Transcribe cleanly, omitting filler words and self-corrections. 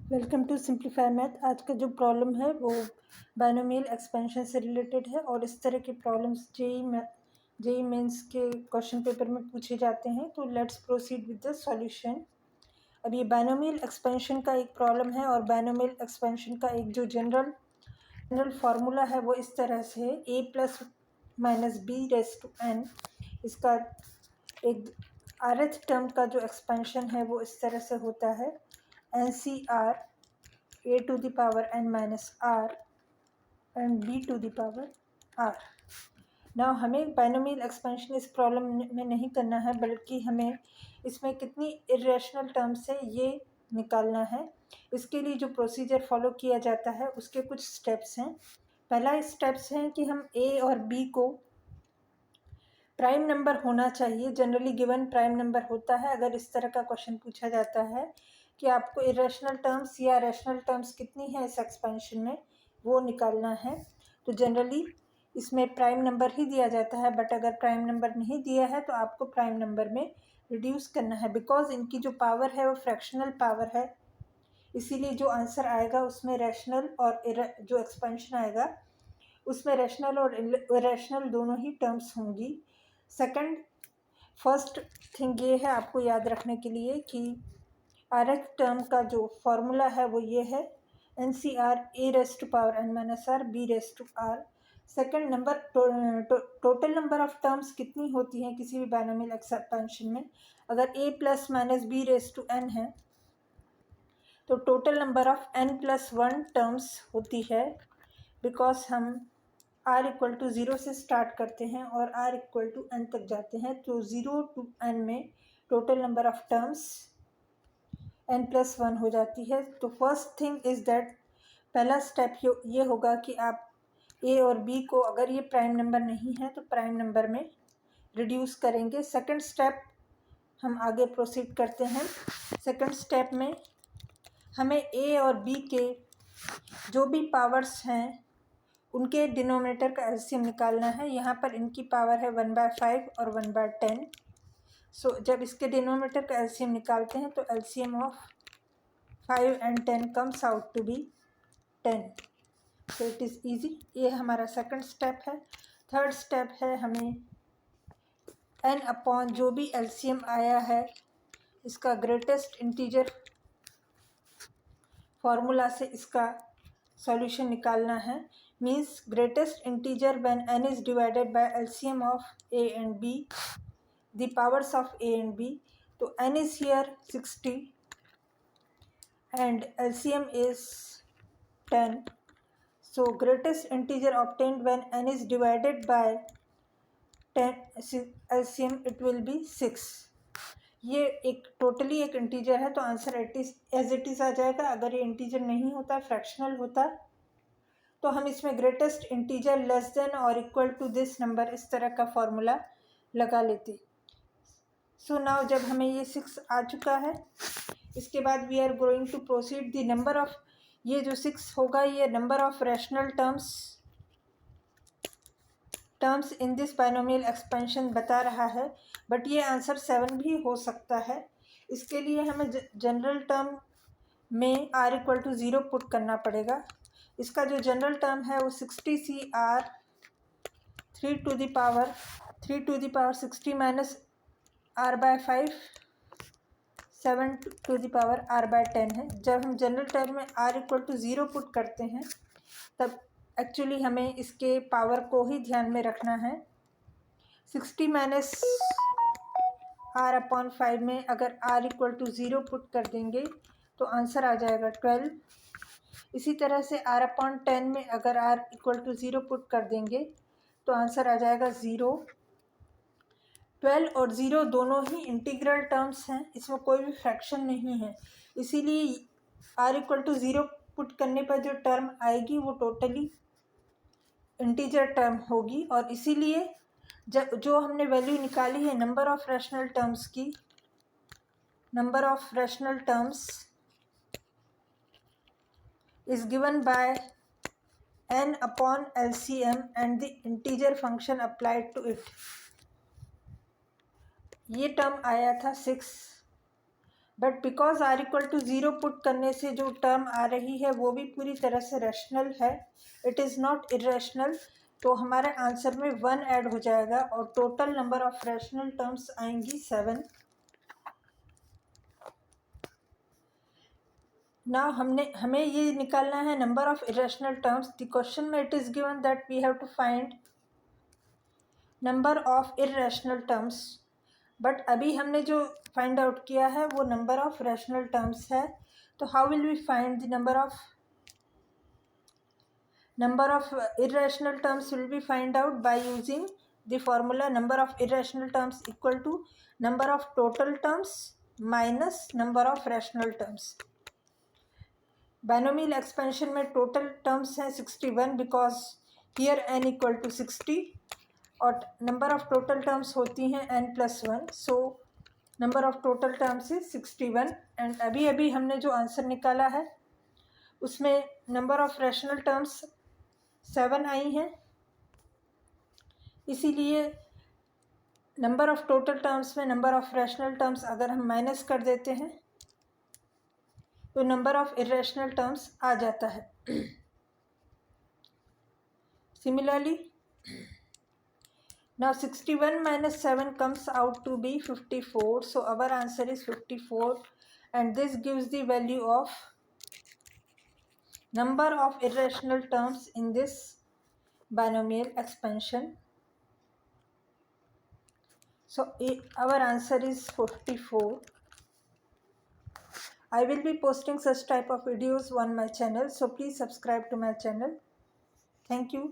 Welcome to simplify math. आज का जो प्रॉब्लम है वो बाइनोमियल एक्सपेंशन से रिलेटेड है और इस तरह के प्रॉब्लम्स जेई मेंस के क्वेश्चन पेपर में पूछे जाते हैं। तो let's proceed with the solution. अब ये बाइनोमियल एक्सपेंशन का एक प्रॉब्लम है और बाइनोमियल एक्सपेंशन का एक जो जनरल फार्मूला है वो इस तरह से है, a plus minus b raise to n. इसका एक rth टर्म का जो एक्सपेंशन है वो इस तरह से होता है NCR a to the power n minus r and b to the power r। Now हमें बाइनोमियल एक्सपेंशन इस प्रॉब्लम में नहीं करना है, बल्कि हमें इसमें कितनी इरेशनल टर्म्स है ये निकालना है। इसके लिए जो प्रोसीजर फॉलो किया जाता है उसके कुछ स्टेप्स हैं। पहला स्टेप्स है कि हम a और b को प्राइम नंबर होना चाहिए, जनरली गिवन प्राइम नंबर होता है। अगर इस तरह का क्वेश्चन पूछा जाता है कि आपको इरेशनल टर्म्स या रैशनल टर्म्स कितनी है इस एक्सपेंशन में, वो निकालना है, तो जनरली इसमें प्राइम नंबर ही दिया जाता है। बट अगर प्राइम नंबर नहीं दिया है तो आपको प्राइम नंबर में रिड्यूस करना है, बिकॉज इनकी जो पावर है वो फ्रैक्शनल पावर है। इसीलिए जो आंसर आएगा उसमें रैशनल और जो एक्सपेंशन आएगा उसमें रैशनल और इरेशनल दोनों ही टर्म्स होंगी। सेकंड फर्स्ट थिंग ये है आपको याद रखने के लिए कि rth टर्म का जो फॉर्मूला है वो ये है NCR a raise to power n minus r b raise to r। Second number total number of terms कितनी होती हैं किसी भी बाइनोमियल एक्सपेंशन में। अगर a plus minus b raise to n है तो total number of n plus 1 terms होती है, बिकॉज हम r इक्वल टू 0 से स्टार्ट करते हैं और r इक्वल टू n तक जाते हैं। तो 0 टू n में total number of terms n plus 1 हो जाती है। तो फर्स्ट थिंग इज़ दैट पहला स्टेप ये होगा कि आप a और b को, अगर ये प्राइम नंबर नहीं है तो प्राइम नंबर में रिड्यूस करेंगे। सेकंड स्टेप हम आगे प्रोसीड करते हैं। सेकंड स्टेप में हमें a और b के जो भी पावर्स हैं उनके डिनोमिनेटर का एलसीएम निकालना है। यहाँ पर इनकी पावर है 1/5 और 1/10। सो जब इसके डिनोमिनेटर का एलसीएम निकालते हैं तो LCM of 5 and 10 comes out to be 10। So it is easy. ये हमारा सेकंड स्टेप है। थर्ड स्टेप है हमें n अपॉन जो भी एलसीएम आया है इसका ग्रेटेस्ट इंटीजर फॉर्मूला से इसका सॉल्यूशन निकालना है। Means greatest integer when n is divided by LCM of a and b, the powers of a and b। तो n is here 60 and LCM is 10. So greatest integer obtained when n is divided by 10 LCM it will be 6। ये एक totally एक integer है तो answer as it is आ जाएगा। अगर ये integer नहीं होता, फ्रैक्शनल होता, तो हम इसमें ग्रेटेस्ट इंटीजर लेस देन और इक्वल टू दिस नंबर इस तरह का फॉर्मूला लगा लेते। सो नाउ जब हमें ये 6 आ चुका है, इसके बाद we are going to proceed the number of, ये जो 6 होगा ये number of rational terms in this binomial expansion बता रहा है। बट ये आंसर 7 भी हो सकता है। इसके लिए हमें जनरल टर्म में r इक्वल टू 0 पुट करना पड़ेगा। इसका जो जनरल टर्म है वो 60CR 3 to the power 60 minus r/5 7 to the power r/10 है। जब हम जनरल टर्म में r इक्वल टू 0 पुट करते हैं तब एक्चुअली हमें इसके पावर को ही ध्यान में रखना है। 60 माइनस r/5 में अगर r इक्वल टू 0 पुट कर देंगे तो आंसर आ जाएगा 12। इसी तरह से r/10 में अगर r इक्वल टू 0 पुट कर देंगे तो आंसर आ जाएगा 0। 12 और 0 दोनों ही इंटीग्रल टर्म्स हैं, इसमें कोई भी फ्रैक्शन नहीं है। इसीलिए r इक्वल टू 0 पुट करने पर जो टर्म आएगी वो टोटली इंटीजर टर्म होगी। और इसीलिए जब जो हमने वैल्यू निकाली है नंबर ऑफ रैशनल टर्म्स की, number of rational terms is given by n upon LCM and the integer function applied to it. ये टर्म आया था 6, but because r equal to 0 put करने से जो टर्म आ रही है वो भी पूरी तरह से रैशनल है, इट इज़ नॉट इरेशनल, तो हमारे आंसर में 1 ऐड हो जाएगा और total number of rational terms आएंगी 7। ना हमें ये निकालना है number of irrational terms. The question में it is given that we have to find number of irrational terms, but अभी हमने जो फाइंड आउट किया है वो नंबर ऑफ रैशनल टर्म्स है। तो how will we find the number of irrational terms will be find out by using the formula number of irrational terms equal to number of total terms minus number of rational terms। Binomial expansion में total terms हैं 61 because here n equal to 60 और number of total terms होती हैं n+1, so number of total terms is 61। And अभी हमने जो answer निकाला है उसमें नंबर ऑफ रैशनल टर्म्स 7 आई हैं, इसीलिए नंबर ऑफ टोटल टर्म्स में नंबर ऑफ रैशनल टर्म्स अगर हम माइनस कर देते हैं तो नंबर ऑफ इरेशनल टर्म्स आ जाता है। Similarly now 61 minus 7 comes out to be 54, so our answer is 54 and this gives the value of number of irrational terms in this binomial expansion. So our answer is 44. I will be posting such type of videos on my channel, so please subscribe to my channel. Thank you.